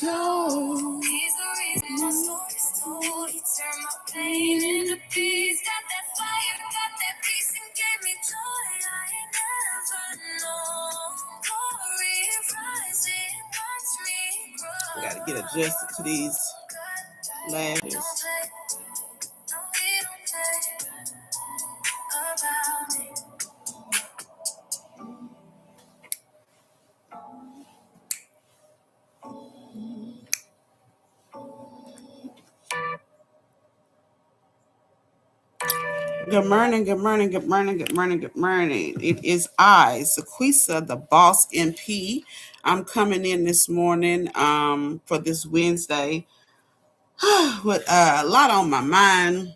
told. He's the reason my story's told. He turned my pain into peace. Got that fire, got that peace, and gave me joy I ain't never known. Glory rising, watch me grow. We gotta get adjusted to these lashes. About it. Good morning, good morning, good morning, good morning, good morning. It is I, Sequisa, the boss MP. I'm coming in this morning for this Wednesday with a lot on my mind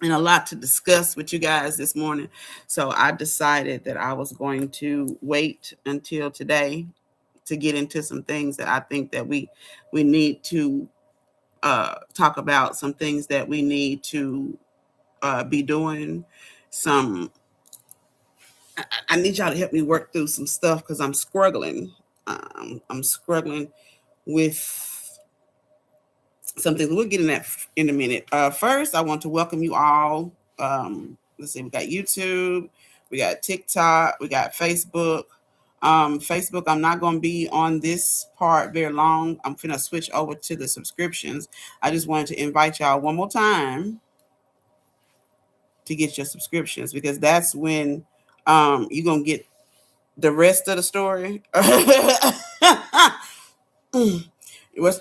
and a lot to discuss with you guys this morning. So I decided that I was going to wait until today to get into some things that I think that we need to talk about, some things that we need to be doing, some I need y'all to help me work through some stuff because I'm struggling. I'm struggling with something. We'll get in that in a minute. First, I want to welcome you all. Let's see, we got YouTube, we got TikTok, we got Facebook. Facebook, I'm not going to be on this part very long. I'm going to switch over to the subscriptions. I just wanted to invite y'all one more time to get your subscriptions because that's when you're going to get the rest of the story.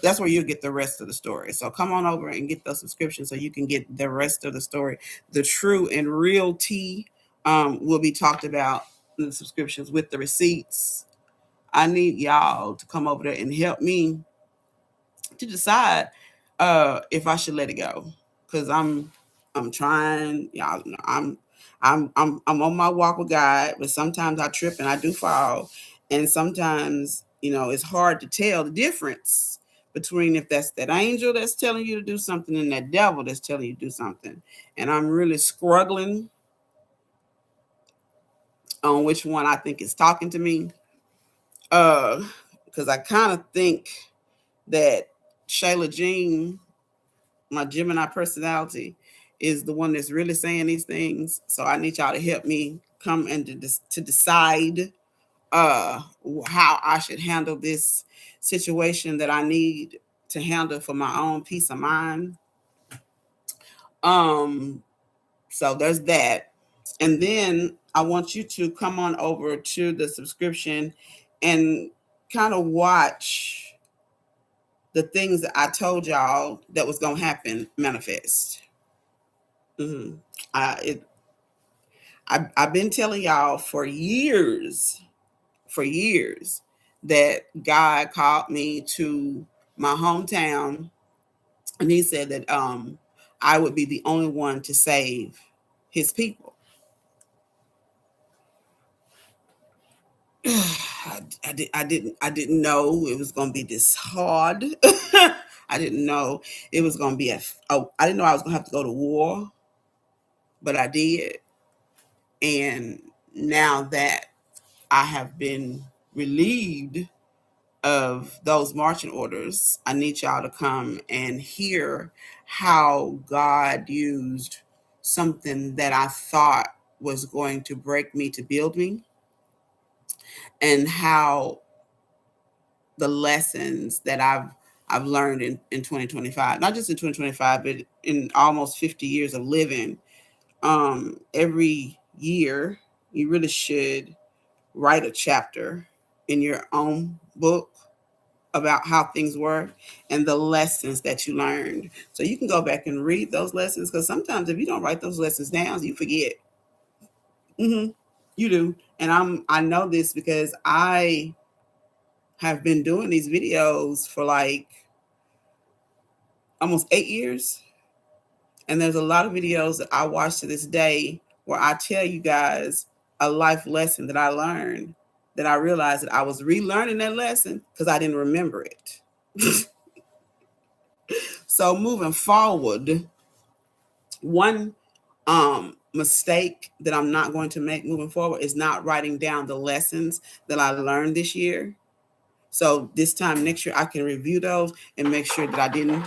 That's where you'll get the rest of the story. So come on over and get those subscriptions so you can get the rest of the story. The true and real tea will be talked about in the subscriptions with the receipts. I need y'all to come over there and help me to decide if I should let it go, because I'm trying. Y'all know I'm on my walk with God, but sometimes I trip and I do fall, and sometimes it's hard to tell the difference between if that's that angel that's telling you to do something and that devil that's telling you to do something, and I'm really struggling on which one I think is talking to me, because I kind of think that Shayla Jean, my Gemini personality, is the one that's really saying these things. So I need y'all to help me come and to decide how I should handle this situation that I need to handle for my own peace of mind. So there's that. And then I want you to come on over to the subscription and kind of watch the things that I told y'all that was going to happen manifest. Mm-hmm. I've been telling y'all for years that God called me to my hometown, and he said that I would be the only one to save his people. I didn't know it was going to be this hard. I didn't know it was going to be I didn't know I was going to have to go to war, but I did. And now that I have been relieved of those marching orders, I need y'all to come and hear how God used something that I thought was going to break me to build me, and how the lessons that I've learned in 2025, not just in 2025, but in almost 50 years of living. Every year, you really should write a chapter in your own book about how things were and the lessons that you learned. So you can go back and read those lessons, because sometimes if you don't write those lessons down, you forget. Mm-hmm. You do. And I know this because I have been doing these videos for like almost 8 years. And there's a lot of videos that I watch to this day where I tell you guys a life lesson that I learned, that I realized that I was relearning that lesson because I didn't remember it. So moving forward, one mistake that I'm not going to make moving forward is not writing down the lessons that I learned this year. So this time next year, I can review those and make sure that I didn't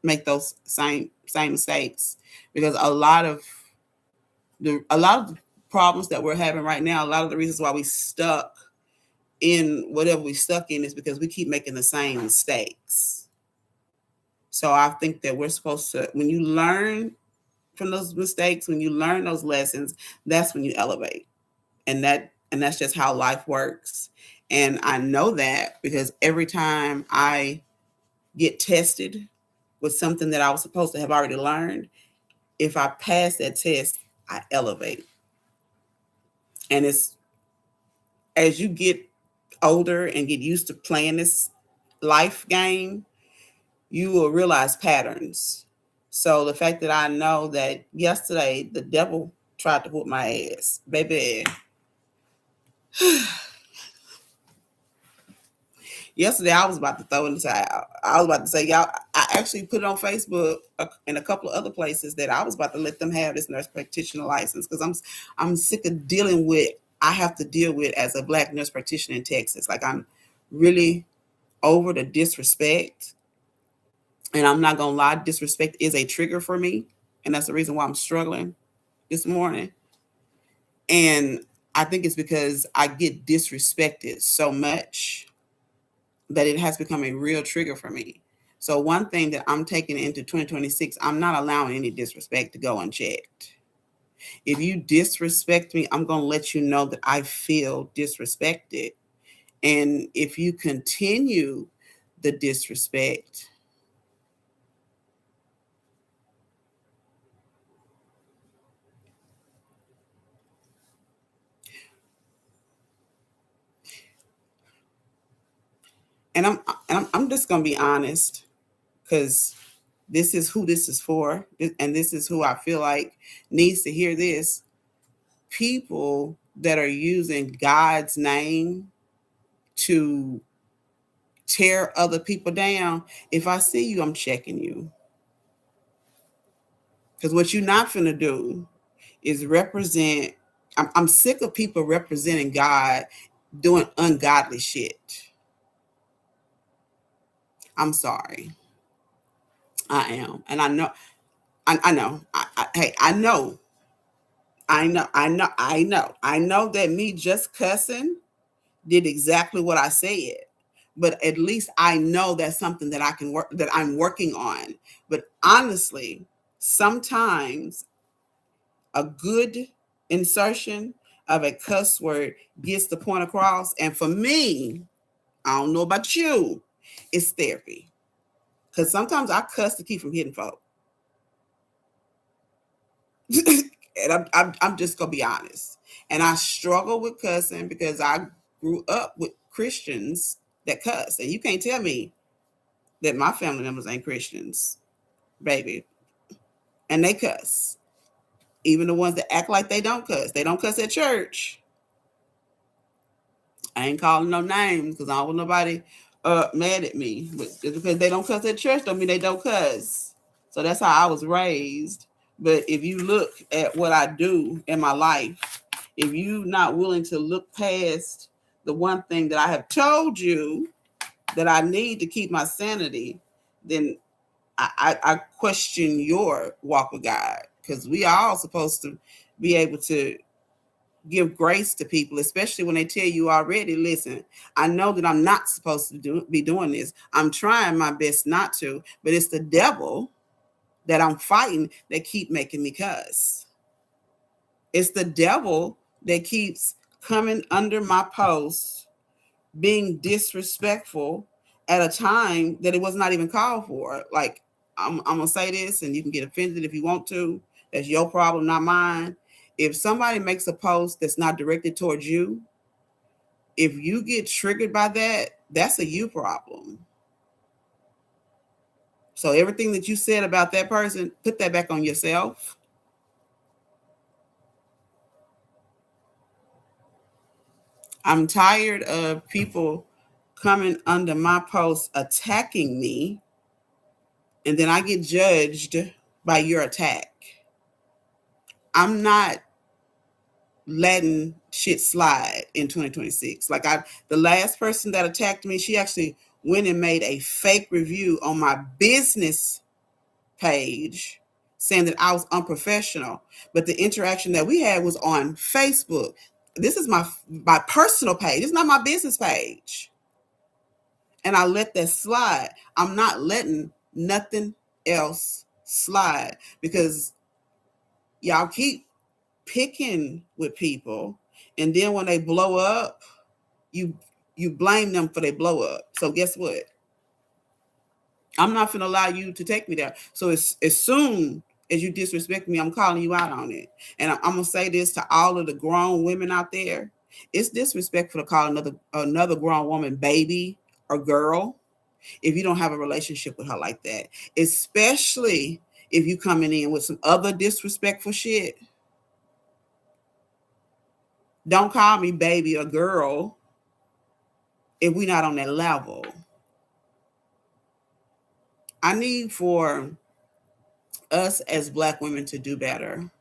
make those same mistakes, because a lot of the problems that we're having right now, a lot of the reasons why we stuck in whatever we stuck in is because we keep making the same mistakes. So I think that we're supposed to, when you learn from those mistakes, when you learn those lessons, that's when you elevate. And that's just how life works. And I know that because every time I get tested with something that I was supposed to have already learned, if I pass that test, I elevate. And it's as you get older and get used to playing this life game, you will realize patterns. So the fact that I know that yesterday the devil tried to whoop my ass, baby. Yesterday I was about to throw in the towel. I was about to say, y'all, I actually put it on Facebook and a couple of other places that I was about to let them have this nurse practitioner license, because I'm sick of dealing with, I have to deal with as a Black nurse practitioner in Texas. Like, I'm really over the disrespect. And I'm not gonna lie, disrespect is a trigger for me. And that's the reason why I'm struggling this morning. And I think it's because I get disrespected so much that it has become a real trigger for me. So one thing that I'm taking into 2026, I'm not allowing any disrespect to go unchecked. If you disrespect me, I'm going to let you know that I feel disrespected. And if you continue the disrespect, and I'm just going to be honest, because this is who this is for, and this is who I feel like needs to hear this. People that are using God's name to tear other people down, if I see you, I'm checking you. Because what you're not finna do is represent, I'm sick of people representing God doing ungodly shit. I'm sorry. I am. And I know, I know. Hey, I know that me just cussing did exactly what I said. But at least I know that's something that I can work, that I'm working on. But honestly, sometimes a good insertion of a cuss word gets the point across. And for me, I don't know about you, it's therapy. Because sometimes I cuss to keep from hitting folk. And I'm just going to be honest. And I struggle with cussing because I grew up with Christians that cuss. And you can't tell me that my family members ain't Christians, baby. And they cuss. Even the ones that act like they don't cuss. They don't cuss at church. I ain't calling no names because I don't want nobody mad at me. But just because they don't cuss at church don't mean they don't cuss. So that's how I was raised. But if you look at what I do in my life, if you're not willing to look past the one thing that I have told you that I need to keep my sanity, then I question your walk with God, because we are all supposed to be able to give grace to people, especially when they tell you already, listen, I know that I'm not supposed to be doing this. I'm trying my best not to, but it's the devil that I'm fighting that keep making me cuss. It's the devil that keeps coming under my post, being disrespectful at a time that it was not even called for. Like, I'm gonna say this, and you can get offended if you want to. That's your problem, not mine. If somebody makes a post that's not directed towards you, if you get triggered by that, that's a you problem. So everything that you said about that person, put that back on yourself. I'm tired of people coming under my post attacking me, and then I get judged by your attack. I'm not letting shit slide in 2026. Like the last person that attacked me, she actually went and made a fake review on my business page saying that I was unprofessional. But the interaction that we had was on Facebook. This is my personal page. It's not my business page. And I let that slide. I'm not letting nothing else slide because y'all keep picking with people, and then when they blow up, you blame them for their blow up. So guess what? I'm not going to allow you to take me there. So as soon as you disrespect me, I'm calling you out on it. And I'm going to say this to all of the grown women out there. It's disrespectful to call another grown woman baby or girl if you don't have a relationship with her like that. Especially if you coming in with some other disrespectful shit. Don't call me baby or girl if we're not on that level. I need for us as Black women to do better.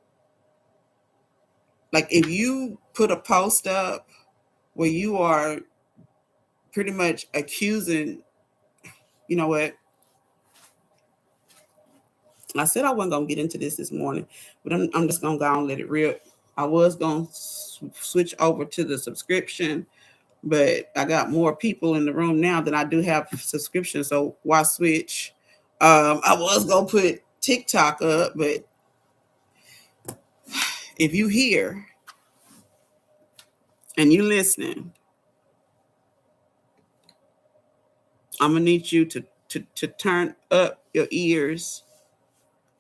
Like if you put a post up where you are pretty much accusing, you know what? I said I wasn't gonna get into this morning, but I'm just gonna go and let it rip. I was gonna switch over to the subscription, but I got more people in the room now than I do have subscription. So why switch? I was gonna put TikTok up, but if you hear and you listening, I'm gonna need you to turn up your ears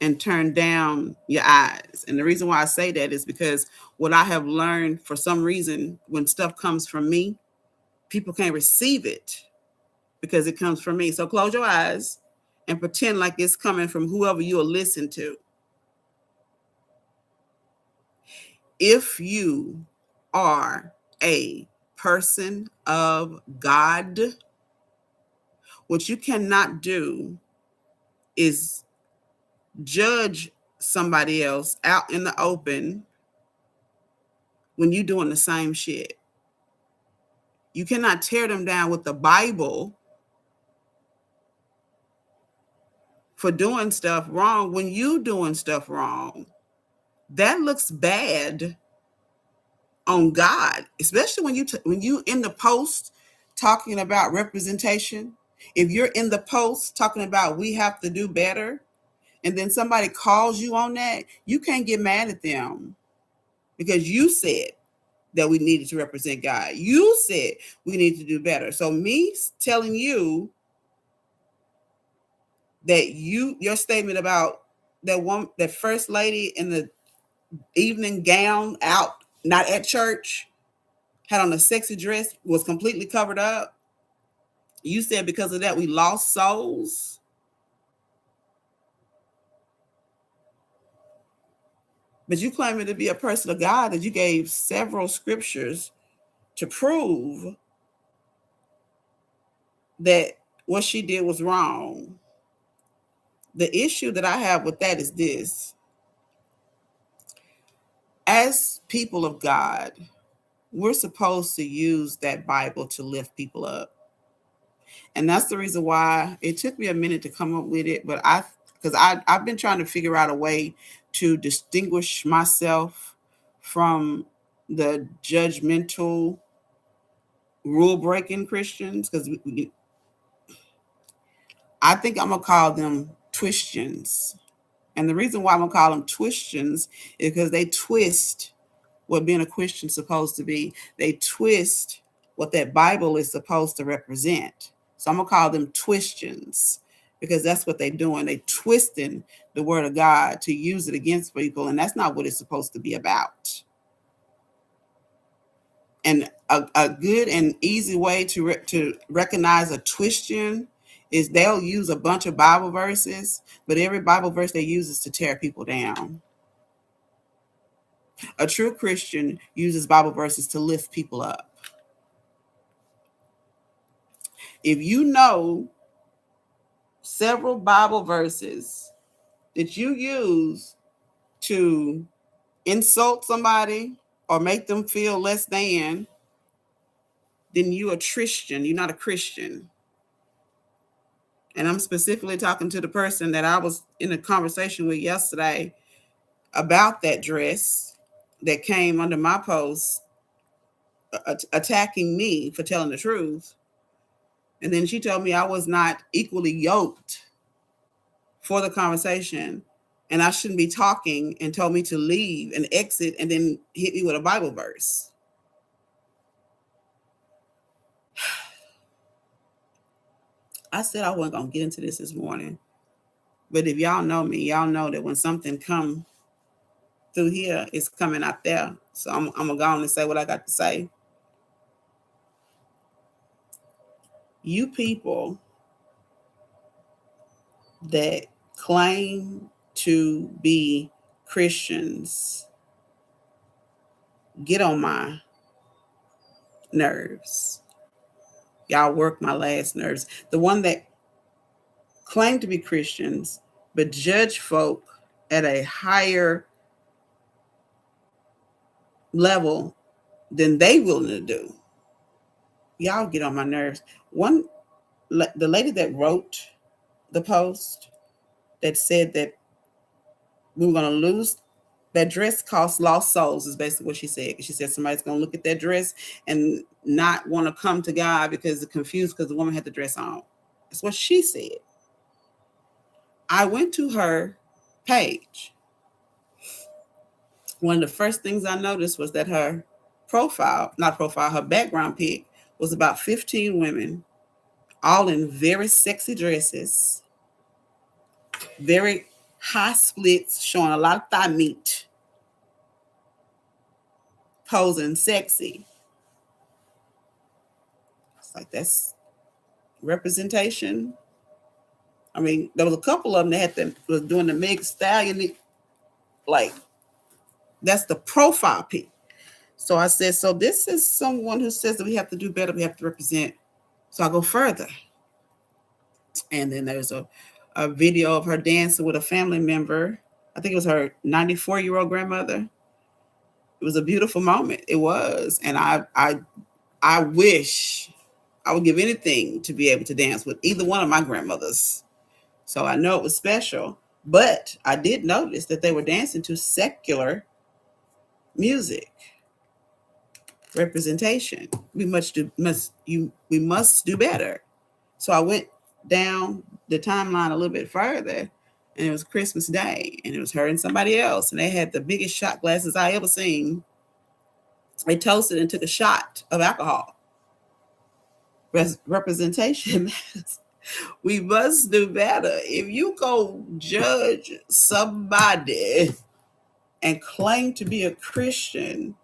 and turn down your eyes. And the reason why I say that is because what I have learned, for some reason, when stuff comes from me, people can't receive it because it comes from me. So close your eyes and pretend like it's coming from whoever you will listen to. If you are a person of God, what you cannot do is judge somebody else out in the open when you're doing the same shit. You cannot tear them down with the Bible for doing stuff wrong when you doing stuff wrong. That looks bad on God, especially when you in the post talking about representation. If you're in the post talking about we have to do better, and then somebody calls you on that, you can't get mad at them because you said that we needed to represent God. You said we need to do better. So me telling you that your statement about that first lady in the evening gown out, not at church, had on a sexy dress, was completely covered up. You said because of that we lost souls. But you claiming to be a person of God that you gave several scriptures to prove that what she did was wrong. The issue that I have with that is this. As people of God, we're supposed to use that Bible to lift people up. And that's the reason why it took me a minute to come up with it. But I've been trying to figure out a way to distinguish myself from the judgmental, rule breaking Christians. Because I think I'm going to call them Twistians. And the reason why I'm going to call them Twistians is because they twist what being a Christian is supposed to be. They twist what that Bible is supposed to represent. So I'm going to call them Twistians because that's what they're doing. They're twisting the word of God to use it against people. And that's not what it's supposed to be about. And a good and easy way to recognize a Twistian is they'll use a bunch of Bible verses, but every Bible verse they use is to tear people down. A true Christian uses Bible verses to lift people up. If you know several Bible verses that you use to insult somebody or make them feel less than, then you a Christian. You're not a Christian. And I'm specifically talking to the person that I was in a conversation with yesterday about that dress that came under my post, attacking me for telling the truth. And then she told me I was not equally yoked for the conversation and I shouldn't be talking, and told me to leave and exit, and then hit me with a Bible verse. I said I wasn't going to get into this morning. But if y'all know me, y'all know that when something come through here, it's coming out there. So I'm going to go on and say what I got to say. You people that claim to be Christians get on my nerves. Y'all work my last nerves. The one that claim to be Christians, but judge folk at a higher level than they willing to do. Y'all get on my nerves. The lady that wrote the post that said that we were going to lose, that dress costs lost souls, is basically what she said. She said somebody's going to look at that dress and not want to come to God because they're confused because the woman had the dress on. That's what she said. I went to her page. One of the first things I noticed was that her her background pic was about 15 women, all in very sexy dresses, very high splits, showing a lot of thigh meat, posing sexy. It's like, that's representation. I mean, there was a couple of them that was doing the Meg Stallion, like, that's the profile pic. So I said, so this is someone who says that we have to do better, we have to represent. So I go further. And then there's a video of her dancing with a family member. I think it was her 94-year-old grandmother. It was a beautiful moment. It was. And I wish I would give anything to be able to dance with either one of my grandmothers. So I know it was special. But I did notice that they were dancing to secular music. Representation. We must do better. So I went down the timeline a little bit further, and it was Christmas Day, and it was her and somebody else, and they had the biggest shot glasses I ever seen. They toasted and took a shot of alcohol. Representation. We must do better. If you go judge somebody and claim to be a Christian,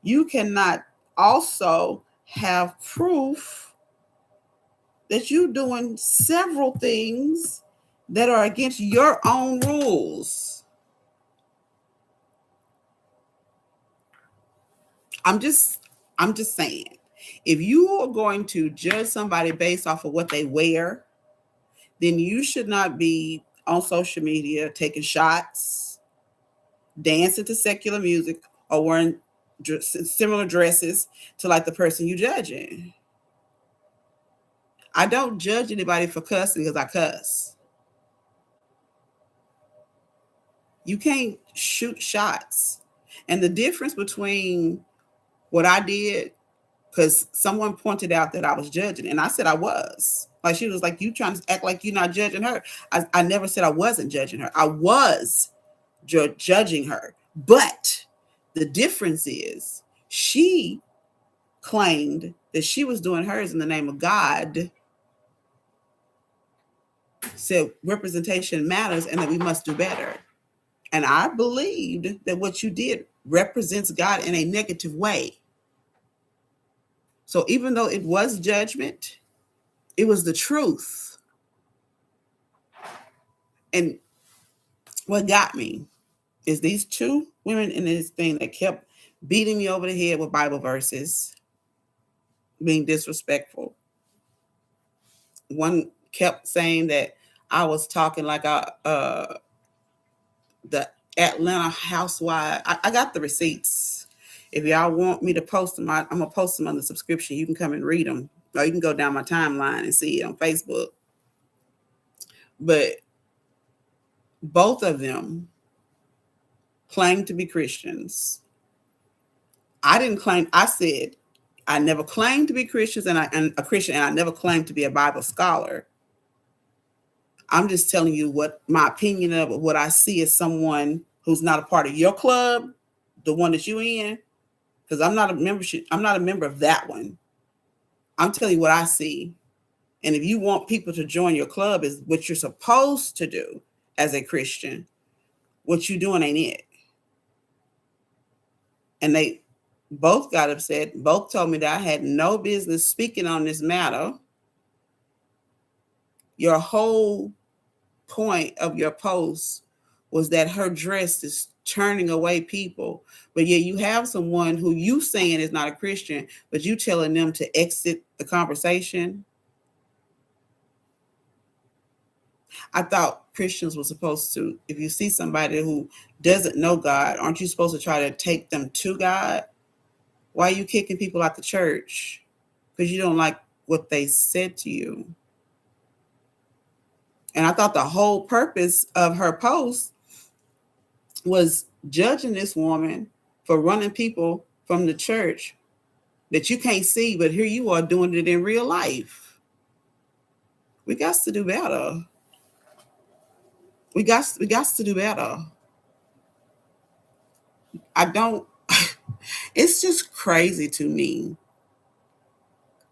you cannot also have proof that you're doing several things that are against your own rules. I'm just saying, if you are going to judge somebody based off of what they wear, then you should not be on social media taking shots, dancing to secular music, or wearing similar dresses to like the person you're judging. I don't judge anybody for cussing because I cuss. You can't shoot shots. And the difference between what I did, because someone pointed out that I was judging, and I said I was. Like, she was like, you trying to act like you're not judging her. I never said I wasn't judging her. I was judging her. But the difference is she claimed that she was doing hers in the name of God, said representation matters and that we must do better. And I believed that what you did represents God in a negative way. So even though it was judgment, it was the truth. And what got me is these two women in this thing that kept beating me over the head with Bible verses, being disrespectful. One kept saying that I was talking like the Atlanta housewife. I got the receipts. If y'all want me to post them, I'm gonna post them on the subscription. You can come and read them, or you can go down my timeline and see it on Facebook. But both of them claim to be Christians. I didn't claim. I said I never claimed to be Christians, and a Christian, and I never claimed to be a Bible scholar. I'm just telling you what my opinion of what I see as someone who's not a part of your club, the one that you in, because I'm not a membership. I'm not a member of that one. I'm telling you what I see. And if you want people to join your club, is what you're supposed to do as a Christian. What you doing ain't it. And they both got upset. Both told me that I had no business speaking on this matter. Your whole point of your post was that her dress is turning away people, but yet you have someone who you saying is not a Christian, but you telling them to exit the conversation. I thought Christians were supposed to, if you see somebody who doesn't know God, aren't you supposed to try to take them to God? Why are you kicking people out the church? Because you don't like what they said to you. And I thought the whole purpose of her post was judging this woman for running people from the church that you can't see, but here you are doing it in real life. We got to do better. We got to do better. I don't. It's just crazy to me,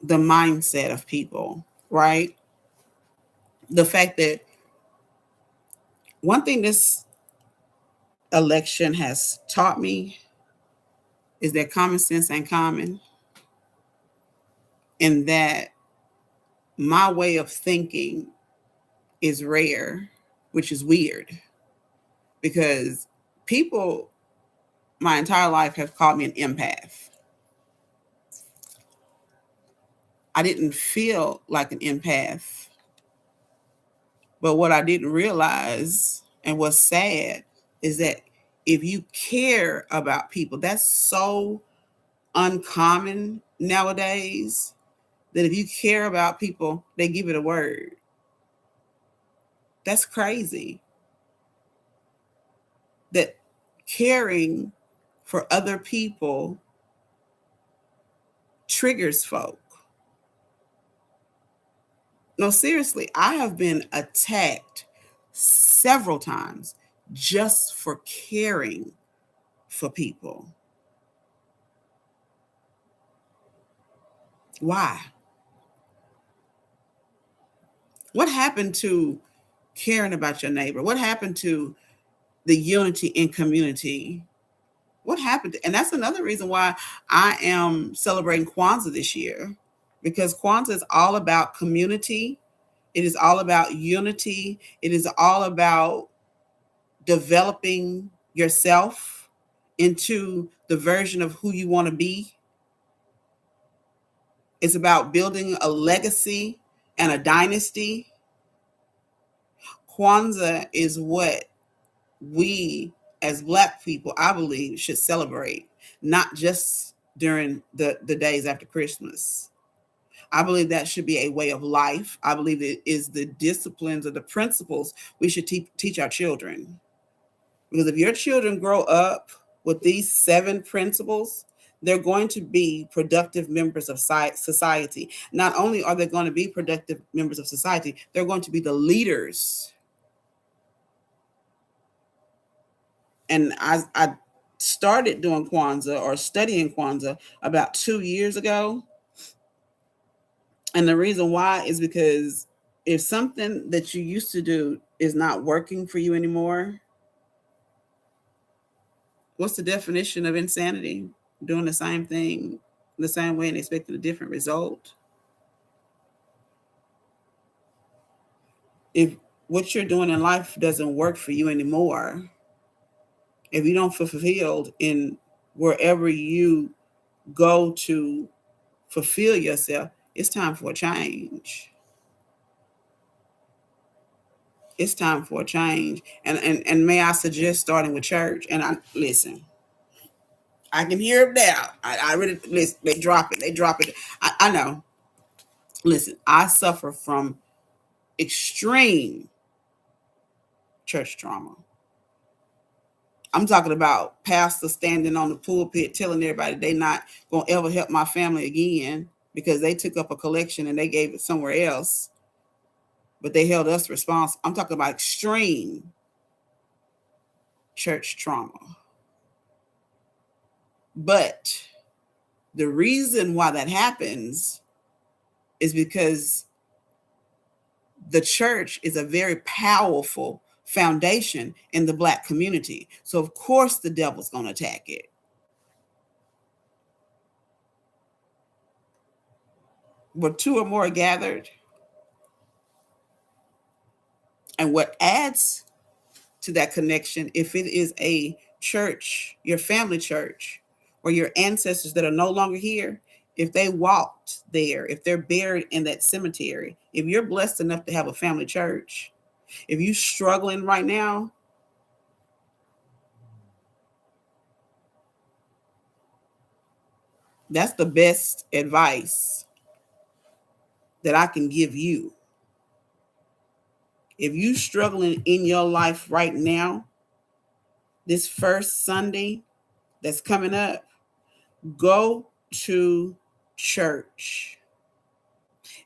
the mindset of people, right? The fact that one thing this election has taught me is that common sense ain't common, and that my way of thinking is rare, which is weird because people my entire life have called me an empath. I didn't feel like an empath, but what I didn't realize and what's sad is that if you care about people, that's so uncommon nowadays that if you care about people, they give it a word. That's crazy. That caring for other people triggers folk. No, seriously, I have been attacked several times just for caring for people. Why? What happened to caring about your neighbor? What happened to the unity in community? What happened? And that's another reason why I am celebrating Kwanzaa this year, because Kwanzaa is all about community. It is all about unity. It is all about developing yourself into the version of who you want to be. It's about building a legacy and a dynasty. Kwanzaa is what we as Black people, I believe, should celebrate, not just during the days after Christmas. I believe that should be a way of life. I believe it is the disciplines or the principles we should teach our children. Because if your children grow up with these 7 principles, they're going to be productive members of society. Not only are they going to be productive members of society, they're going to be the leaders. And I started doing Kwanzaa or studying Kwanzaa about 2 years ago. And the reason why is because if something that you used to do is not working for you anymore, what's the definition of insanity? Doing the same thing the same way and expecting a different result. If what you're doing in life doesn't work for you anymore, if you don't feel fulfilled in wherever you go to fulfill yourself, it's time for a change. It's time for a change. And may I suggest starting with church? And I listen, I can hear them now. I really listen. They drop it. They drop it. I know. Listen, I suffer from extreme church trauma. I'm talking about pastors standing on the pulpit telling everybody they not gonna ever help my family again because they took up a collection and they gave it somewhere else, but they held us responsible. I'm talking about extreme church trauma. But the reason why that happens is because the church is a very powerful foundation in the Black community. So, of course, the devil's going to attack it. But two or more are gathered. And what adds to that connection, if it is a church, your family church, or your ancestors that are no longer here, if they walked there, if they're buried in that cemetery, if you're blessed enough to have a family church, if you're struggling right now, that's the best advice that I can give you. If you're struggling in your life right now, this first Sunday that's coming up, go to church.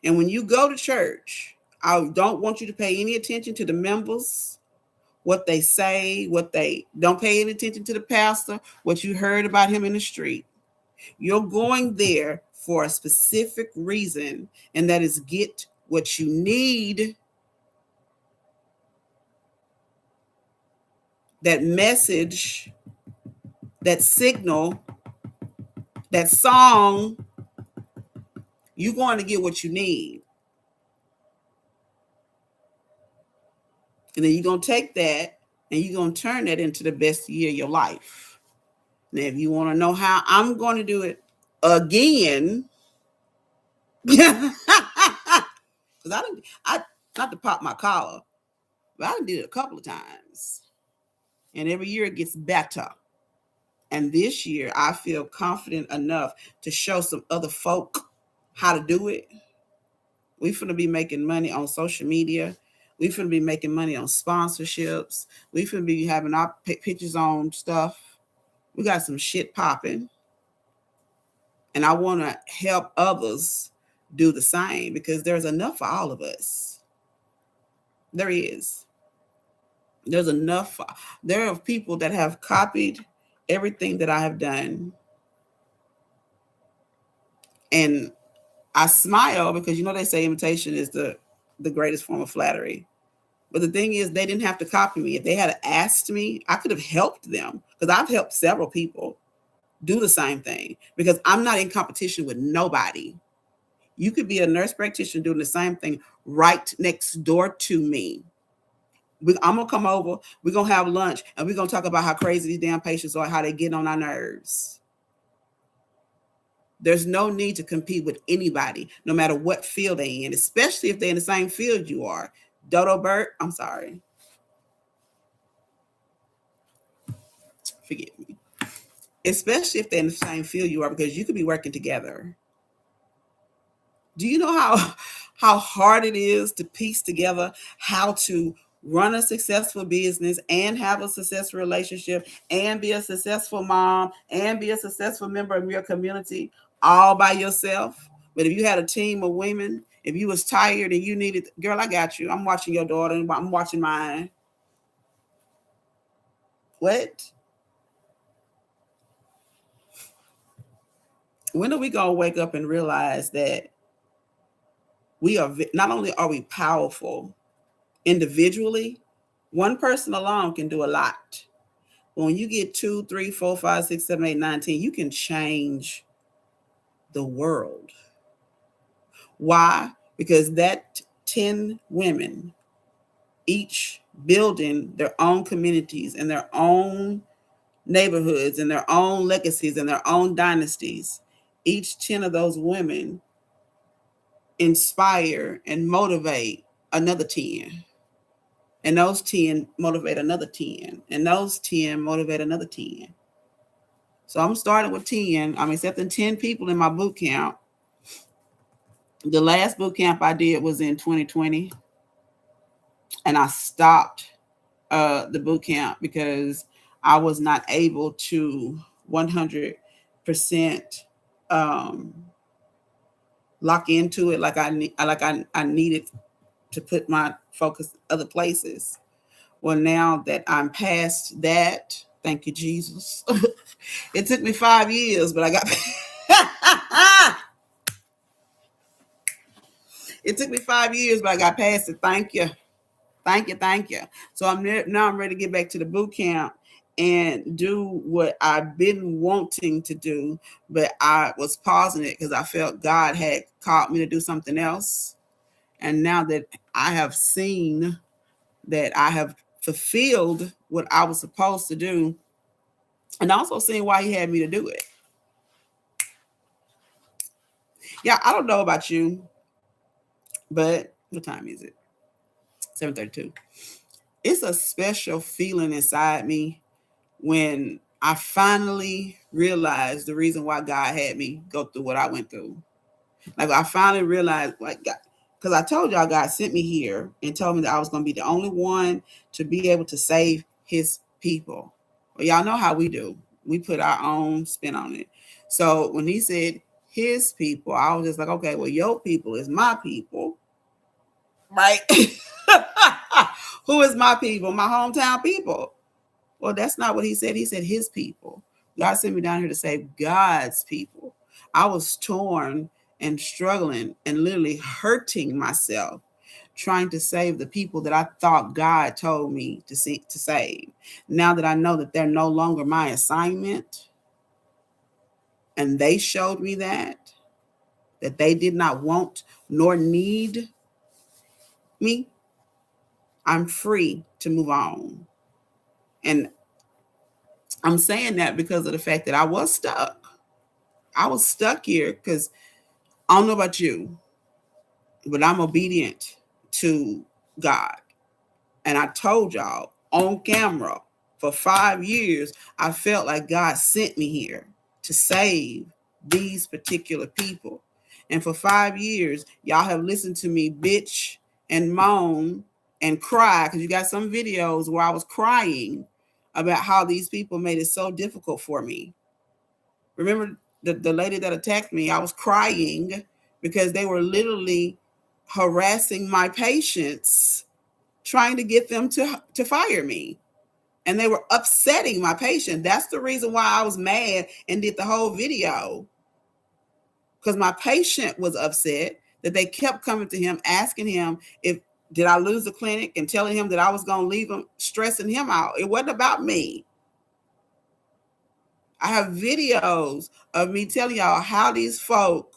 And when you go to church, I don't want you to pay any attention to the members, what they say, what they don't pay any attention to the pastor, what you heard about him in the street. You're going there for a specific reason, and that is get what you need. That message, that signal, that song, you're going to get what you need. And then you're going to take that and you're going to turn that into the best year of your life. Now, if you want to know how I'm going to do it again, because I not to pop my collar, but I did it a couple of times. And every year it gets better. And this year I feel confident enough to show some other folk how to do it. We finna be making money on social media. We finna be making money on sponsorships. We finna be having our pictures on stuff. We got some shit popping. And I want to help others do the same because there's enough for all of us. There is. There's enough. There are people that have copied everything that I have done. And I smile because they say imitation is the greatest form of flattery. But the thing is, they didn't have to copy me. If they had asked me, I could have helped them because I've helped several people do the same thing because I'm not in competition with nobody. You could be a nurse practitioner doing the same thing right next door to me. I'm going to come over, we're going to have lunch, and we're going to talk about how crazy these damn patients are, how they get on our nerves. There's no need to compete with anybody, no matter what field they're in, especially if they're in the same field you are. Dodo Bird, I'm sorry. Forgive me. Especially if they're in the same field you are, because you could be working together. Do you know how hard it is to piece together how to run a successful business and have a successful relationship and be a successful mom and be a successful member of your community all by yourself? But if you had a team of women, if you was tired and you needed, girl, I got you. I'm watching your daughter and I'm watching mine. What? When are we going to wake up and realize that we are, not only are we powerful individually, one person alone can do a lot. When you get 2, 3, 4, 5, 6, 7, 8, 9, 10, you can change the world. Why? Because that 10 women, each building their own communities and their own neighborhoods and their own legacies and their own dynasties, each 10 of those women inspire and motivate another 10. And those 10 motivate another 10. And those 10 motivate another 10. So I'm starting with 10. I'm accepting 10 people in my boot camp. The last boot camp I did was in 2020, and I stopped the boot camp because I was not able to 100% um, lock into it like I needed to put my focus other places. Well, now that I'm past that, thank you, Jesus. It took me 5 years, but I got. It took me 5 years, but I got past it. Thank you, thank you, thank you. So now I'm ready to get back to the boot camp and do what I've been wanting to do, but I was pausing it because I felt God had called me to do something else. And now that I have seen that I have fulfilled what I was supposed to do, and also seeing why He had me to do it. Yeah, I don't know about you, but what time is it? 7:32. It's a special feeling inside me when I finally realized the reason why God had me go through what I went through. Like I finally realized, like, because I told y'all God sent me here and told me that I was going to be the only one to be able to save His people. Well, y'all know how we do. We put our own spin on it. So when He said His people, I was just like, okay, well, your people is my people, right? Who is my people? My hometown people. Well, that's not what He said. He said His people. God sent me down here to save God's people. I was torn and struggling and literally hurting myself trying to save the people that I thought God told me to save. Now that I know that they're no longer my assignment, and they showed me that they did not want nor need me, I'm free to move on. And I'm saying that because of the fact that I was stuck. I was stuck here because I don't know about you, but I'm obedient to God. And I told y'all on camera for 5 years, I felt like God sent me here to save these particular people. And for 5 years, y'all have listened to me bitch and moan and cry because you got some videos where I was crying about how these people made it so difficult for me. Remember the lady that attacked me? I was crying because they were literally harassing my patients, trying to get them to fire me. And they were upsetting my patient. That's the reason why I was mad and did the whole video. Because my patient was upset that they kept coming to him, asking him if did I lose the clinic and telling him that I was going to leave him, stressing him out. It wasn't about me. I have videos of me telling y'all how these folk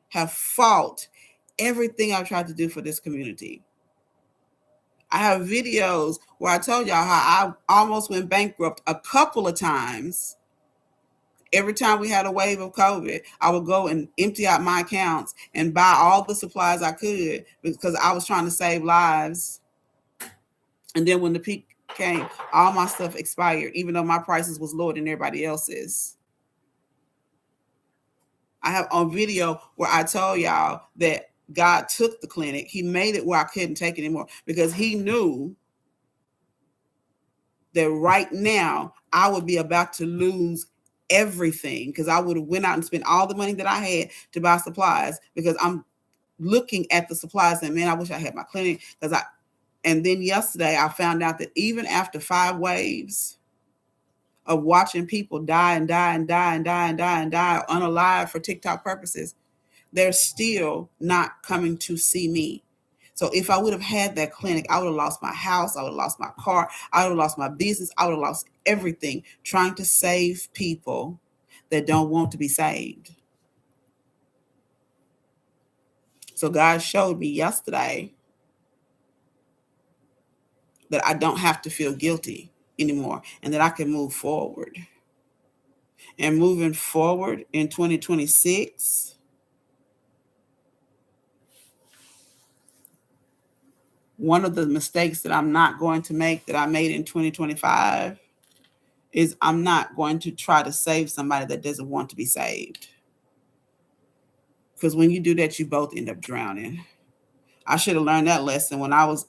have fought everything I've tried to do for this community. I have videos where I told y'all how I almost went bankrupt a couple of times. Every time we had a wave of COVID, I would go and empty out my accounts and buy all the supplies I could because I was trying to save lives. And then when the peak came, all my stuff expired, even though my prices was lower than everybody else's. I have on video where I told y'all that God took the clinic. He made it where I couldn't take it anymore because He knew that right now I would be about to lose everything because I would have went out and spent all the money that I had to buy supplies because I'm looking at the supplies and man, I wish I had my clinic and then yesterday I found out that even after 5 waves of watching people die and die and die and die and die and die unalive for TikTok purposes, they're still not coming to see me. So if I would have had that clinic, I would have lost my house, I would have lost my car, I would have lost my business, I would have lost everything trying to save people that don't want to be saved. So God showed me yesterday that I don't have to feel guilty anymore and that I can move forward. And moving forward in 2026, one of the mistakes that I'm not going to make that I made in 2025 is I'm not going to try to save somebody that doesn't want to be saved. Because when you do that, you both end up drowning. I should have learned that lesson when I was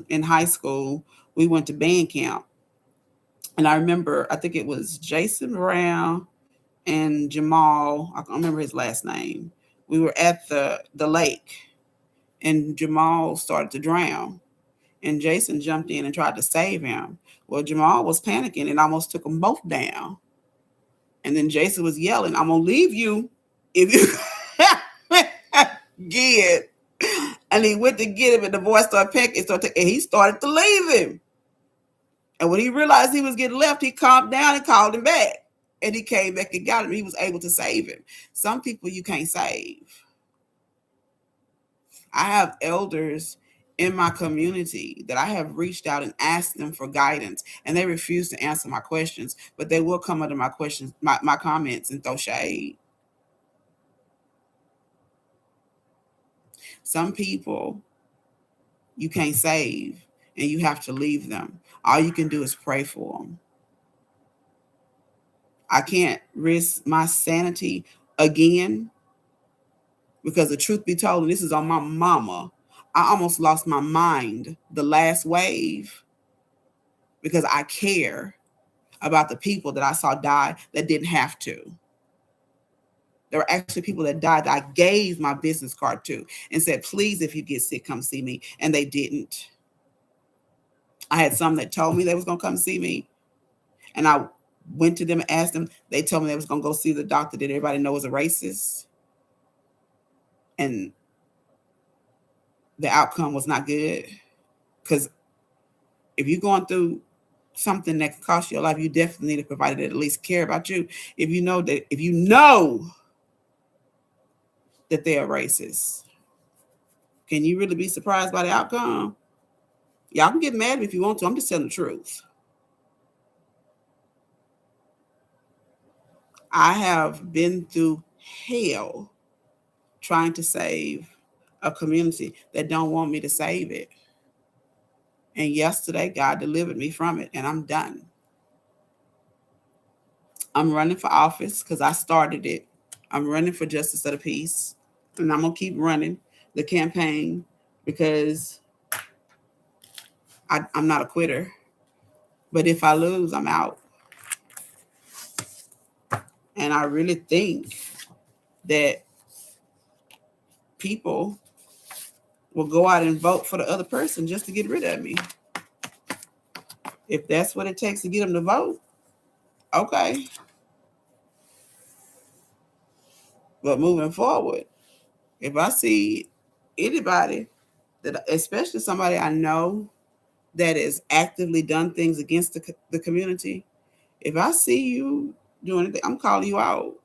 in high school. We went to band camp, and I remember, I think it was Jason Brown and Jamal. I don't remember his last name. We were at the lake, and Jamal started to drown, and Jason jumped in and tried to save him. Well, Jamal was panicking and almost took them both down. And then Jason was yelling, "I'm gonna leave you if you get." And he went to get him, and the boy started pecking, and he started to leave him. And when he realized he was getting left, he calmed down and called him back. And he came back and got him. He was able to save him. Some people you can't save. I have elders in my community that I have reached out and asked them for guidance, and they refuse to answer my questions, but they will come under my questions, my comments, and throw shade. Some people you can't save, and you have to leave them. All you can do is pray for them. I can't risk my sanity again, because the truth be told, and this is on my mama, I almost lost my mind the last wave because I care about the people that I saw die that didn't have to. There were actually people that died that I gave my business card to and said, please, if you get sick, come see me. And they didn't. I had some that told me they was going to come see me. And I went to them and asked them. They told me they was going to go see the doctor that everybody knows is a racist. And the outcome was not good. Because if you're going through something that could cost your life, you definitely need a provider that at least care about you. If you know that they are racist, can you really be surprised by the outcome? Y'all can get mad at me if you want to. I'm just telling the truth. I have been through hell trying to save a community that don't want me to save it. And yesterday, God delivered me from it, and I'm done. I'm running for office because I started it. I'm running for justice of the peace, and I'm going to keep running the campaign because I'm not a quitter. But if I lose, I'm out. And I really think that people will go out and vote for the other person just to get rid of me. If that's what it takes to get them to vote, okay. But moving forward, if I see anybody that, especially somebody I know that has actively done things against the community, if I see you doing anything, I'm calling you out.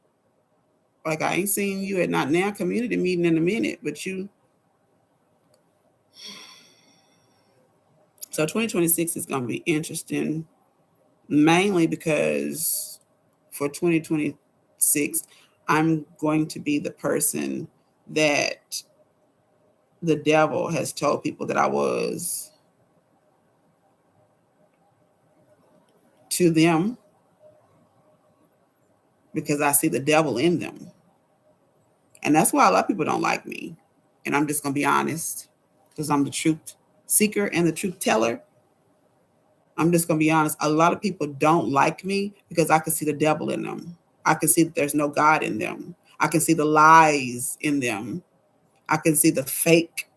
Like, I ain't seen you at Not Now community meeting in a minute, but you. So 2026 is going to be interesting, mainly because for 2026, I'm going to be the person that the devil has told people that I was to them, because I see the devil in them. And that's why a lot of people don't like me. And I'm just going to be honest, because I'm the truth seeker and the truth teller. I'm just going to be honest. A lot of people don't like me because I can see the devil in them. I can see that there's no God in them. I can see the lies in them. I can see the fake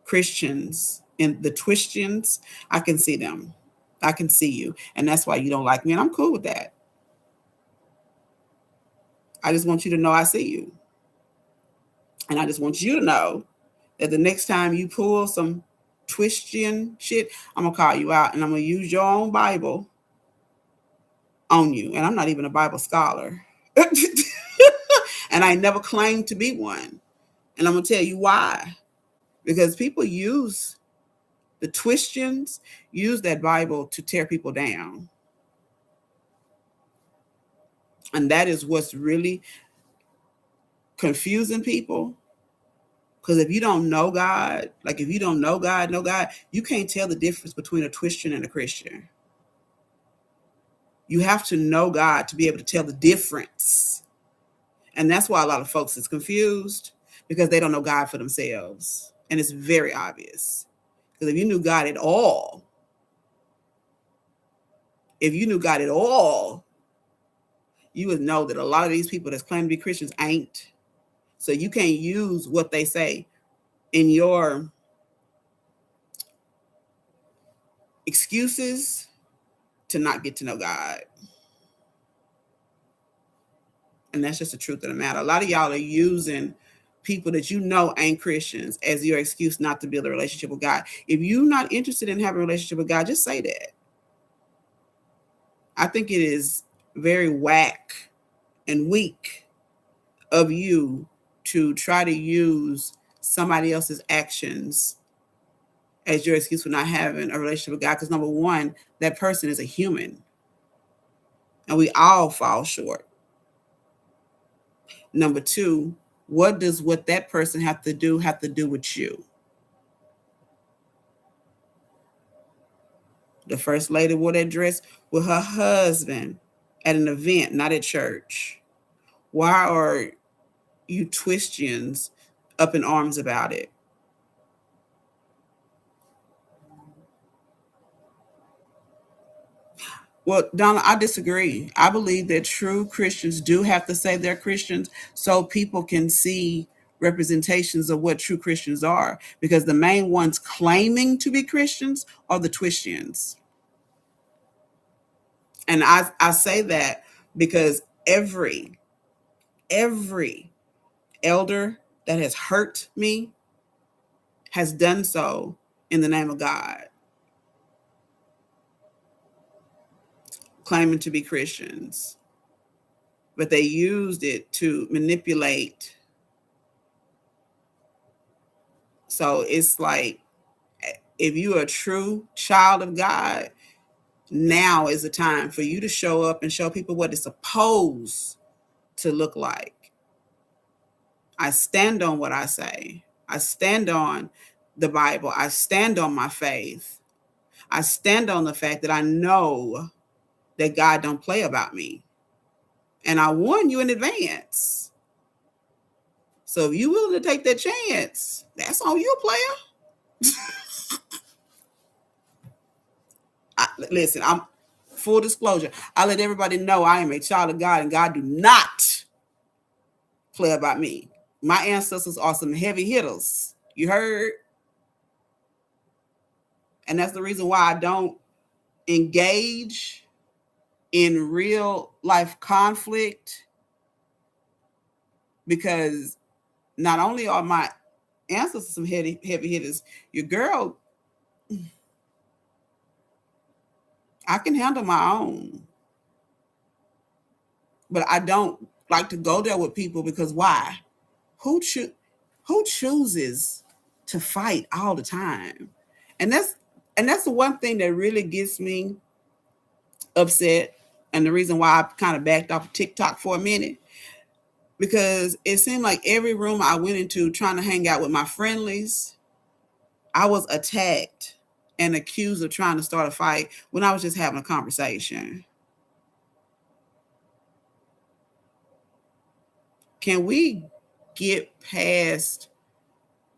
Christians and the Twistians. I can see them. I can see you. And that's why you don't like me. And I'm cool with that. I just want you to know I see you. And I just want you to know that the next time you pull some Twistian shit, I'm going to call you out, and I'm going to use your own Bible on you. And I'm not even a Bible scholar. And I never claimed to be one. And I'm going to tell you why. Because people use the Twistians, use that Bible to tear people down. And that is what's really confusing people. Because if you don't know God, like if you don't know God, you can't tell the difference between a Twistian and a Christian. You have to know God to be able to tell the difference. And that's why a lot of folks is confused, because they don't know God for themselves. And it's very obvious. Because if you knew God at all, you would know that a lot of these people that's claiming to be Christians ain't. So you can't use what they say in your excuses to not get to know God. And that's just the truth of the matter. A lot of y'all are using people that you know ain't Christians as your excuse not to build a relationship with God. If you're not interested in having a relationship with God, just say that. I think it is very whack and weak of you to try to use somebody else's actions as your excuse for not having a relationship with God. Because number one, that person is a human and we all fall short. Number two, what does what that person have to do with you? The first lady wore that dress with her husband at an event, not at church. Why are you Twistians up in arms about it? Well, Donna, I disagree. I believe that true Christians do have to say they're Christians so people can see representations of what true Christians are. Because the main ones claiming to be Christians are the Twistians. And I say that because every elder that has hurt me has done so in the name of God, claiming to be Christians. But they used it to manipulate. So it's like, if you're a true child of God, now is the time for you to show up and show people what it's supposed to look like. I stand on what I say. I stand on the Bible. I stand on my faith. I stand on the fact that I know that God don't play about me. And I warn you in advance. So if you're willing to take that chance, that's on you, player. Listen, I'm full disclosure. I let everybody know I am a child of God and God do not play about me. My ancestors are some heavy hitters. You heard? And that's the reason why I don't engage in real life conflict, because not only are my ancestors some heavy hitters, your girl, I can handle my own. But I don't like to go there with people, because why? Who chooses to fight all the time? And that's the one thing that really gets me upset, and the reason why I kind of backed off of TikTok for a minute, because it seemed like every room I went into trying to hang out with my friendlies, I was attacked and accused of trying to start a fight when I was just having a conversation. Can we get past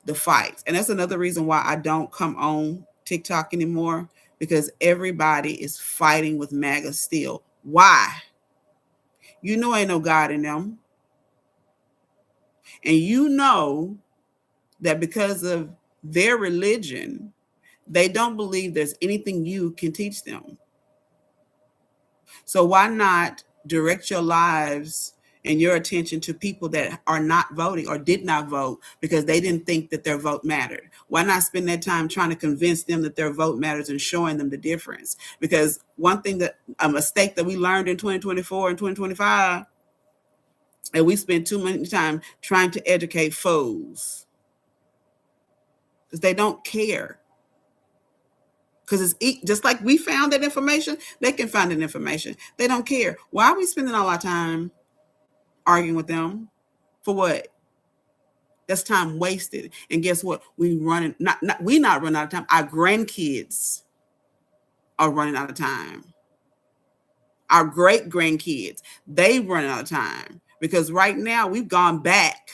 the fights? And that's another reason why I don't come on TikTok anymore, because everybody is fighting with MAGA still. Why? You know ain't no God in them. And you know that because of their religion, they don't believe there's anything you can teach them. So why not direct your lives and your attention to people that are not voting or did not vote because they didn't think that their vote mattered? Why not spend that time trying to convince them that their vote matters and showing them the difference? Because one thing, that a mistake that we learned in 2024 and 2025, and we spent too much time trying to educate fools, because they don't care. Because it's just like we found that information, they can find that information. They don't care. Why are we spending all our time arguing with them? For what? That's time wasted. And guess what? We not running out of time. Our grandkids are running out of time. Our great grandkids, they run out of time because right now we've gone back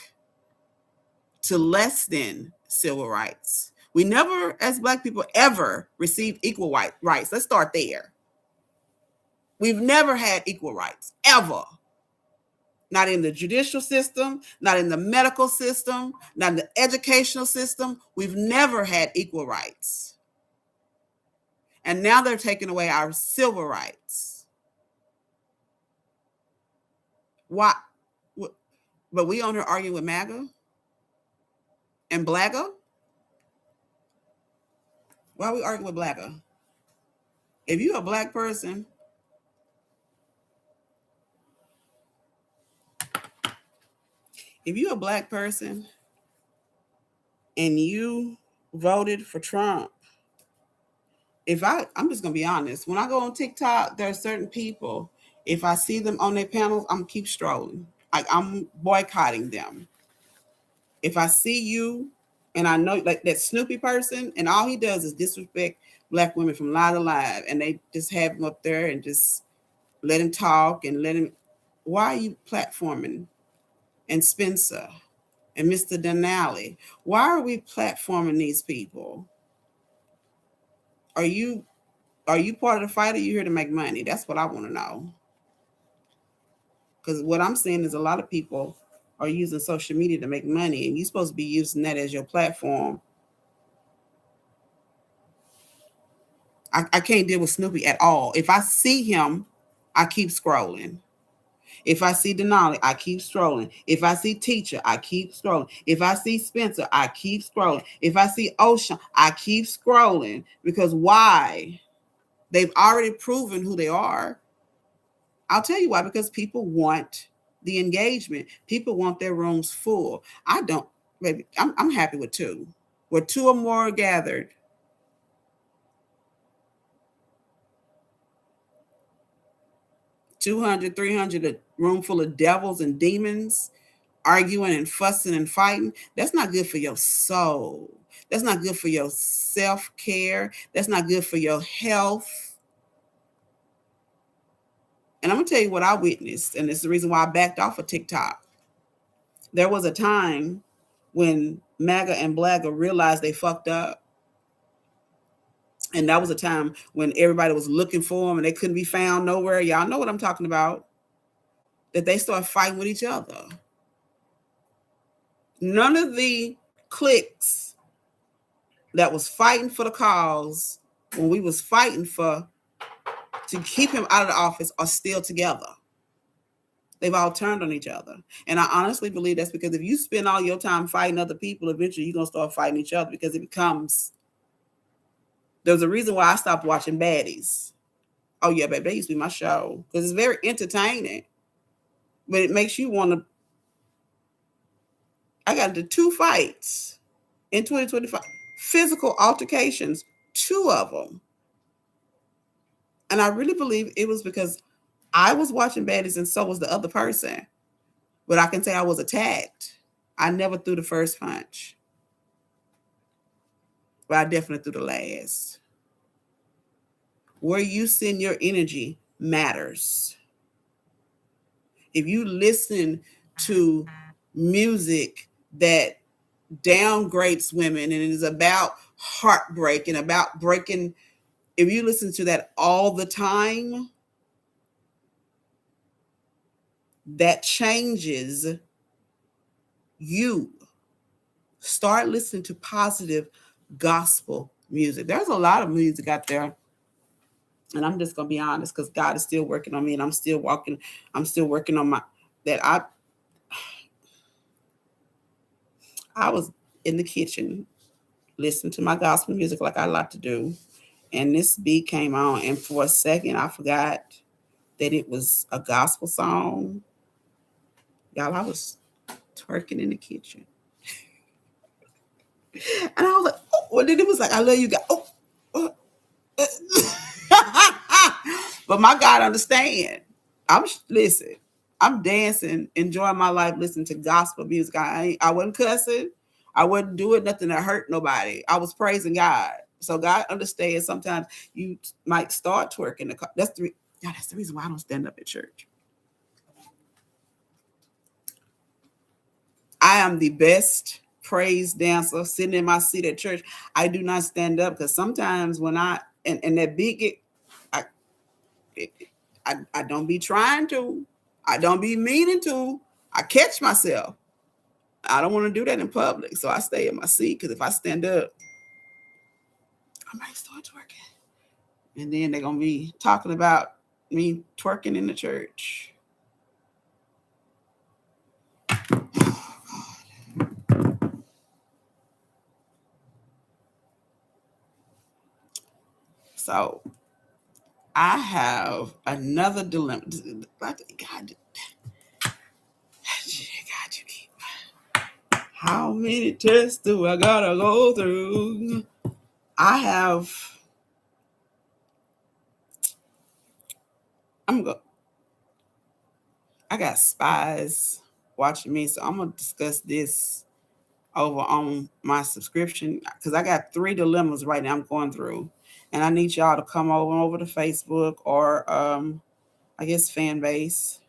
to less than civil rights. We never, as Black people, ever received equal rights. Let's start there. We've never had equal rights, ever. Not in the judicial system, not in the medical system, not in the educational system. We've never had equal rights. And now they're taking away our civil rights. Why? But we on here arguing with MAGA and Blagga? Why are we arguing with Blagga? If you're a Black person, if you're a Black person and you voted for Trump, I'm just gonna be honest. When I go on TikTok, there are certain people. If I see them on their panels, I'm gonna keep strolling. Like I'm boycotting them. If I see you, and I know like that Snoopy person, and all he does is disrespect Black women from lie to lie, and they just have him up there and just let him talk and let him. Why are you platforming? And Spencer and Mr. Denali? Why are we platforming these people? Are you part of the fight, or are you here to make money? That's what I want to know. Because what I'm saying is a lot of people are using social media to make money, and you're supposed to be using that as your platform. I can't deal with Snoopy at all. If I see him, I keep scrolling. If I see Denali, I keep scrolling. If I see Teacher, I keep scrolling. If I see Spencer, I keep scrolling. If I see Ocean, I keep scrolling. Because why? They've already proven who they are. I'll tell you why, because people want the engagement. People want their rooms full. I don't, baby, I'm happy with two. Where two or more are gathered, 200, 300, a room full of devils and demons arguing and fussing and fighting. That's not good for your soul. That's not good for your self-care. That's not good for your health. And I'm going to tell you what I witnessed, and it's the reason why I backed off of TikTok. There was a time when MAGA and Blagga realized they fucked up. And that was a time when everybody was looking for them and they couldn't be found nowhere. Y'all know what I'm talking about. That they started fighting with each other. None of the cliques that was fighting for the cause when we was fighting for to keep him out of the office are still together. They've all turned on each other. And I honestly believe that's because if you spend all your time fighting other people, eventually you're going to start fighting each other because it becomes. There's a reason why I stopped watching Baddies. Oh, yeah, baby, that used to be my show because it's very entertaining. But it makes you want to. I got into 2 fights in 2025. Physical altercations, 2 of them. And I really believe it was because I was watching Baddies and so was the other person. But I can say I was attacked. I never threw the first punch. But I definitely threw the last. Where you send your energy matters. If you listen to music that downgrades women and it is about heartbreak and about breaking, if you listen to that all the time, that changes you. Start listening to positive gospel music. There's a lot of music out there. And I'm just going to be honest because God is still working on me and I'm still working on my, that I was in the kitchen listening to my gospel music like I like to do. And this beat came on. And for a second, I forgot that it was a gospel song. Y'all, I was twerking in the kitchen. And I was like, oh, well, then it was like, I love you, God. Oh. But my God understand. Listen, I'm dancing, enjoying my life, listening to gospel music. I wasn't cussing. I wasn't doing nothing to hurt nobody. I was praising God. So God understands sometimes you might start twerking. That's Yeah, that's the reason why I don't stand up at church. I am the best praise dancer sitting in my seat at church. I do not stand up because sometimes when and that big, I, I don't be trying to. I don't be meaning to. I catch myself. I don't want to do that in public, so I stay in my seat because if I stand up, I might start twerking, and then they're gonna be talking about me twerking in the church. So I have another dilemma. God, you keep. How many tests do I gotta go through? I have. I'm go. I got spies watching me, so I'm gonna discuss this over on my subscription because I got 3 dilemmas right now I'm going through, and I need y'all to come over to Facebook or I guess fan base,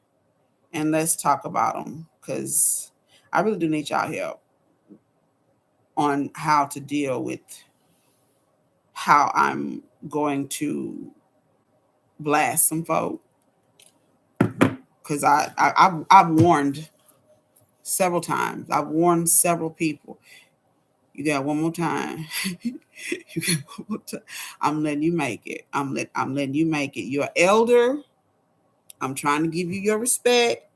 and let's talk about them because I really do need y'all help on how to deal with how I'm going to blast some folk because I've warned several times. I've warned several people. You got one more time. You got one more time. I'm letting you make it. I'm letting you make it. You're an elder. I'm trying to give you your respect.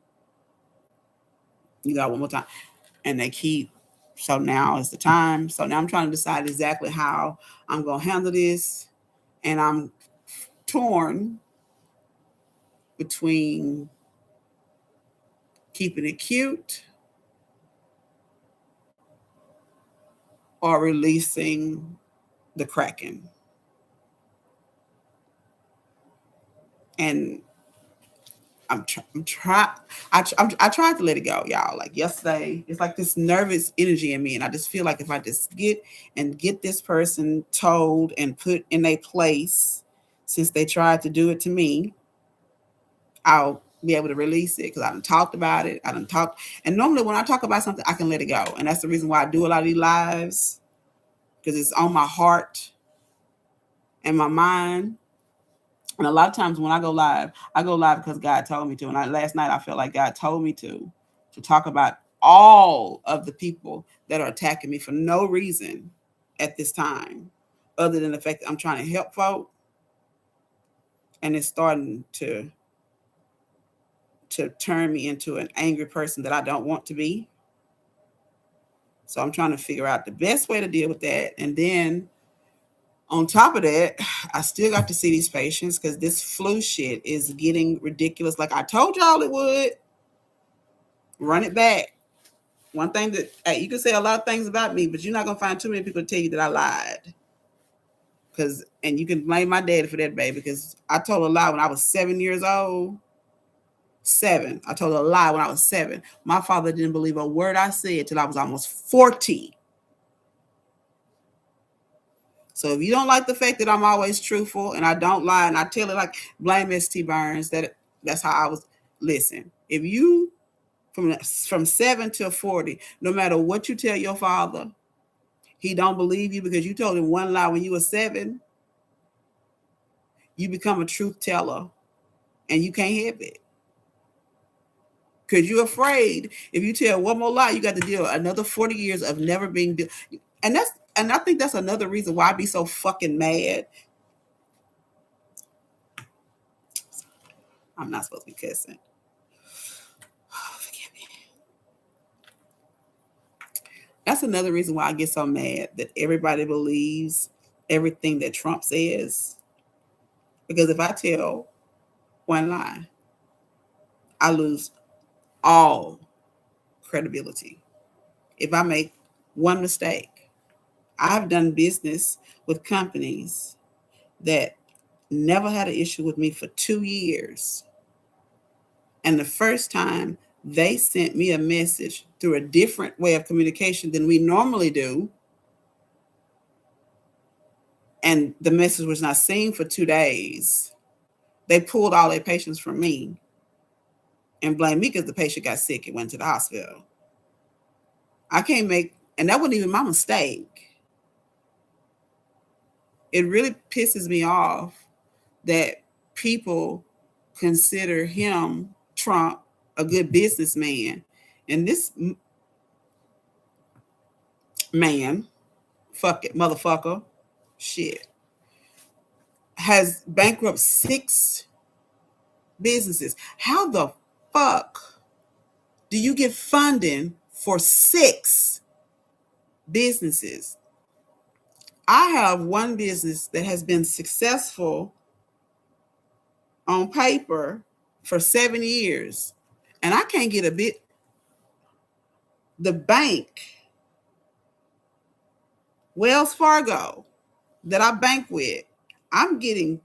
You got one more time. And they keep. So now is the time. So now I'm trying to decide exactly how I'm gonna handle this. And I'm torn between keeping it cute or releasing the Kraken. And I'm trying. I tried to let it go, y'all. Like yesterday, it's like this nervous energy in me, and I just feel like if I just get this person told and put in a place, since they tried to do it to me, I'll be able to release it because I done talked about it. I done talked, and normally when I talk about something, I can let it go, and that's the reason why I do a lot of these lives because it's on my heart and my mind. And a lot of times when I go live because God told me to. And last night I felt like God told me to talk about all of the people that are attacking me for no reason at this time, other than the fact that I'm trying to help folk, and it's starting to turn me into an angry person that I don't want to be. So I'm trying to figure out the best way to deal with that, and then on top of that, I still got to see these patients because this flu shit is getting ridiculous. Like I told y'all it would. Run it back. One thing that hey, you can say a lot of things about me, but you're not gonna find too many people to tell you that I lied. Cause and you can blame my daddy for that, baby, because I told a lie when I was 7 years old. 7. I told a lie when I was 7. My father didn't believe a word I said till I was almost 40. So if you don't like the fact that I'm always truthful and I don't lie and I tell it like blame ST Burns, that's how I was. Listen, if you from 7 to 40, no matter what you tell your father, he don't believe you because you told him one lie when you were 7, you become a truth teller and you can't help it. Because you're afraid if you tell one more lie, you got to deal with another 40 years of never being and I think that's another reason why I be so fucking mad. I'm not supposed to be cussing. Oh, forgive me. That's another reason why I get so mad that everybody believes everything that Trump says. Because if I tell one lie, I lose all credibility. If I make one mistake, I've done business with companies that never had an issue with me for 2 years. And the first time they sent me a message through a different way of communication than we normally do, and the message was not seen for 2 days, they pulled all their patients from me and blamed me because the patient got sick and went to the hospital. I can't make, and that wasn't even my mistake. It really pisses me off that people consider him, Trump, a good businessman. And this man, fuck it, motherfucker, shit, has bankrupt 6 businesses. How the fuck do you get funding for 6 businesses? I have one business that has been successful on paper for 7 years, and I can't get a bit. The bank, Wells Fargo, that I bank with, I'm getting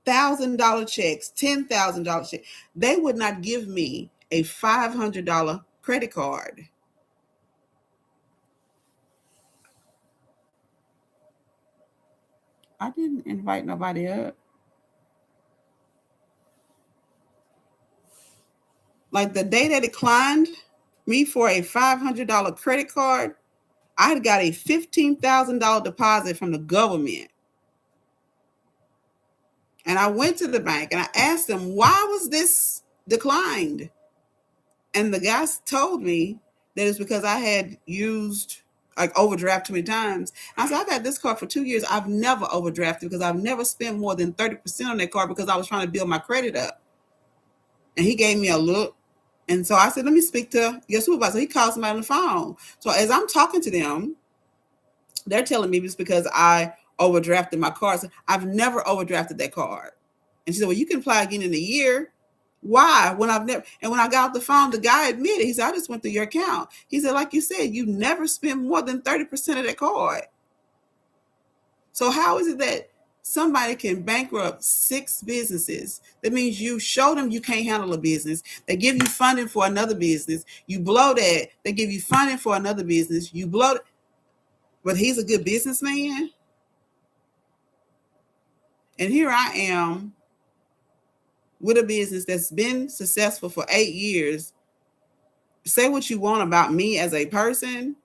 $1,000 checks, $10,000 checks. They would not give me a $500 credit card. I didn't invite nobody up. Like the day they declined me for a $500 credit card, I had got a $15,000 deposit from the government. And I went to the bank and I asked them, why was this declined? And the guys told me that it's because I had used like overdraft too many times. I said, I've had this card for 2 years. I've never overdrafted because I've never spent more than 30% on that card because I was trying to build my credit up. And he gave me a look. And so I said, let me speak to your supervisor. He called somebody on the phone. So as I'm talking to them, they're telling me it's because I overdrafted my card. So I've never overdrafted that card. And she said, well, you can apply again in a year. Why? When I've never, and when I got off the phone, the guy admitted, he said, I just went through your account. He said, like you said, you never spend more than 30% of that card. So how is it that somebody can bankrupt 6 businesses? That means you show them you can't handle a business. They give you funding for another business. You blow that. They give you funding for another business. You blow it. But he's a good businessman. And here I am with a business that's been successful for 8 years. Say what you want about me as a person,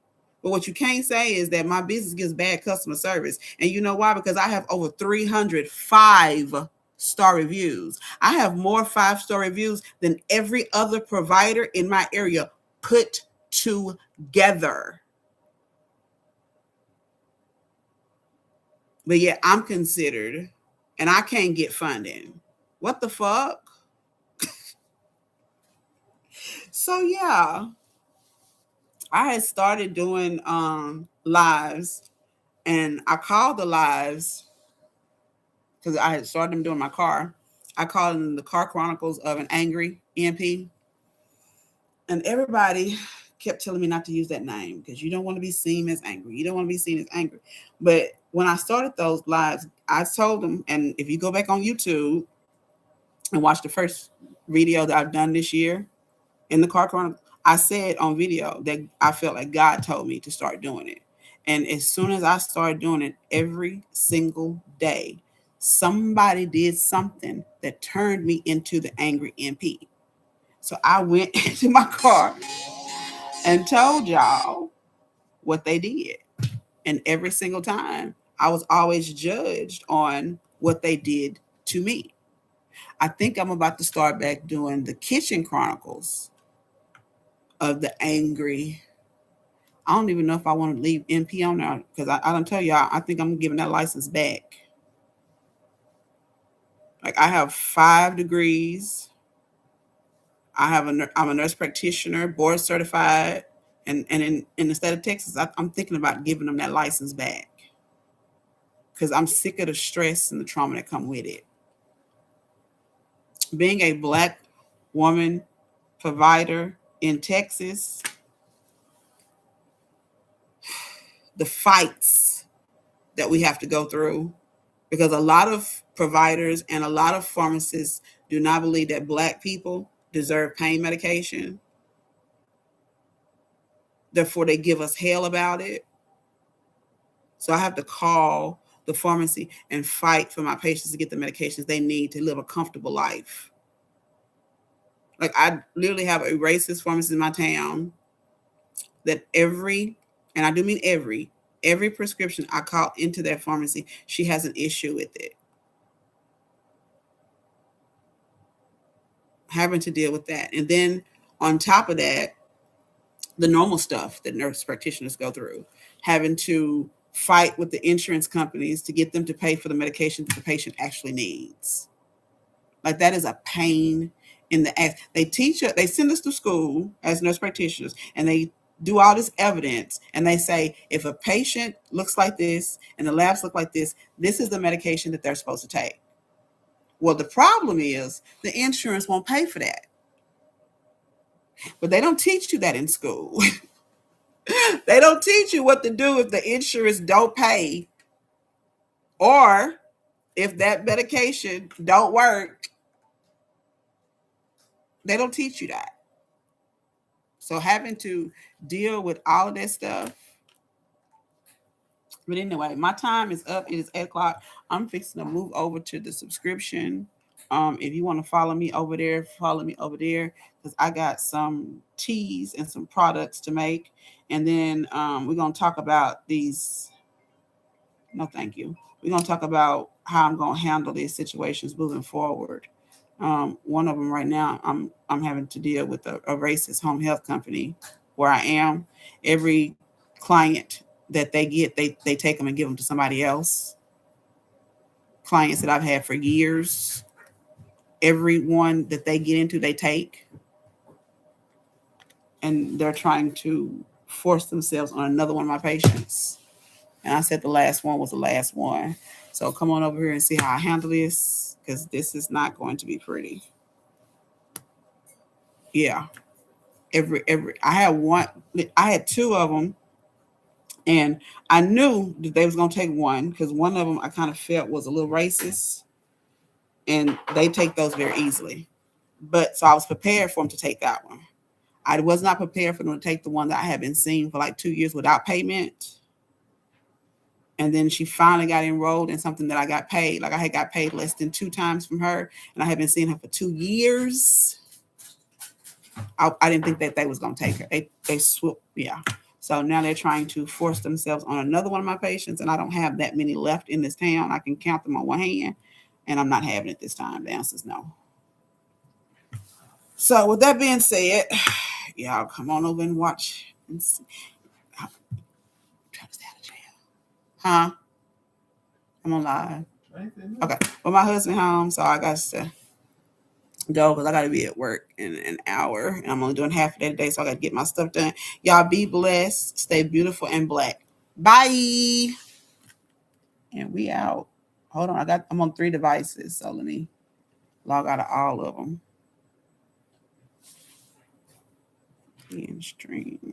but what you can't say is that my business gives bad customer service. And you know why? Because I have over 300 5-star reviews. I have more 5-star reviews than every other provider in my area put together. But yet I'm considered, and I can't get funding. What the fuck? So yeah, I had started doing lives, and I called the lives because I had started them doing my car. I called them the Car Chronicles of an Angry EMP. And everybody kept telling me not to use that name because you don't want to be seen as angry. You don't want to be seen as angry. But when I started those lives, I told them, and if you go back on YouTube and watch the first video that I've done this year in the Car Chronicles, I said on video that I felt like God told me to start doing it. And as soon as I started doing it every single day, somebody did something that turned me into the angry MP. So I went into my car and told y'all what they did. And every single time, I was always judged on what they did to me. I think I'm about to start back doing the Kitchen Chronicles of the Angry. I don't even know if I want to leave NP on there because I don't tell y'all, I think I'm giving that license back. Like I have 5 degrees. I'm a nurse practitioner, board certified. And in the state of Texas, I'm thinking about giving them that license back because I'm sick of the stress and the trauma that come with it. Being a Black woman provider in Texas, the fights that we have to go through, because a lot of providers and a lot of pharmacists do not believe that Black people deserve pain medication. Therefore, they give us hell about it. So I have to call the pharmacy and fight for my patients to get the medications they need to live a comfortable life. Like I literally have a racist pharmacist in my town that and I do mean every prescription I call into that pharmacy, she has an issue with it. Having to deal with that. And then on top of that, the normal stuff that nurse practitioners go through, having to fight with the insurance companies to get them to pay for the medication that the patient actually needs. Like that is a pain in the ass. They send us to school as nurse practitioners and they do all this evidence and they say if a patient looks like this and the labs look like this is the medication that they're supposed to take. Well, the problem is the insurance won't pay for that. But they don't teach you that in school. They don't teach you what to do if the insurance don't pay or if that medication don't work. They don't teach you that. So having to deal with all of that stuff. But anyway, my time is up. It is 8 o'clock. I'm fixing to move over to the subscription. If you want to follow me over there, follow me over there because I got some teas and some products to make. And then we're going to talk about these. No, thank you. We're going to talk about how I'm going to handle these situations moving forward. One of them right now, I'm having to deal with a racist home health company where I am. Every client that they get, they take them and give them to somebody else. Clients that I've had for years, every one that they get into, they take. And they're trying to force themselves on another one of my patients. And I said the last one was the last one. So come on over here and see how I handle this because this is not going to be pretty. Yeah. I had two of them and I knew that they was going to take one because one of them I kind of felt was a little racist and they take those very easily. But so I was prepared for them to take that one. I was not prepared for them to take the one that I had been seeing for like 2 years without payment. And then she finally got enrolled in something that I got paid. Like I had got paid less than 2 times from her and I had been seeing her for 2 years. I didn't think that they was going to take her. They swooped. Yeah. So now they're trying to force themselves on another one of my patients. And I don't have that many left in this town. I can count them on one hand. And I'm not having it this time. The answer is no. So with that being said, y'all come on over and watch. And see. Huh? I'm on live. Okay. Well, my husband home, so I got to go because I got to be at work in an hour. And I'm only doing half of that today, so I got to get my stuff done. Y'all be blessed. Stay beautiful and black. Bye. And we out. Hold on. I'm on 3 devices, so let me log out of all of them. End stream.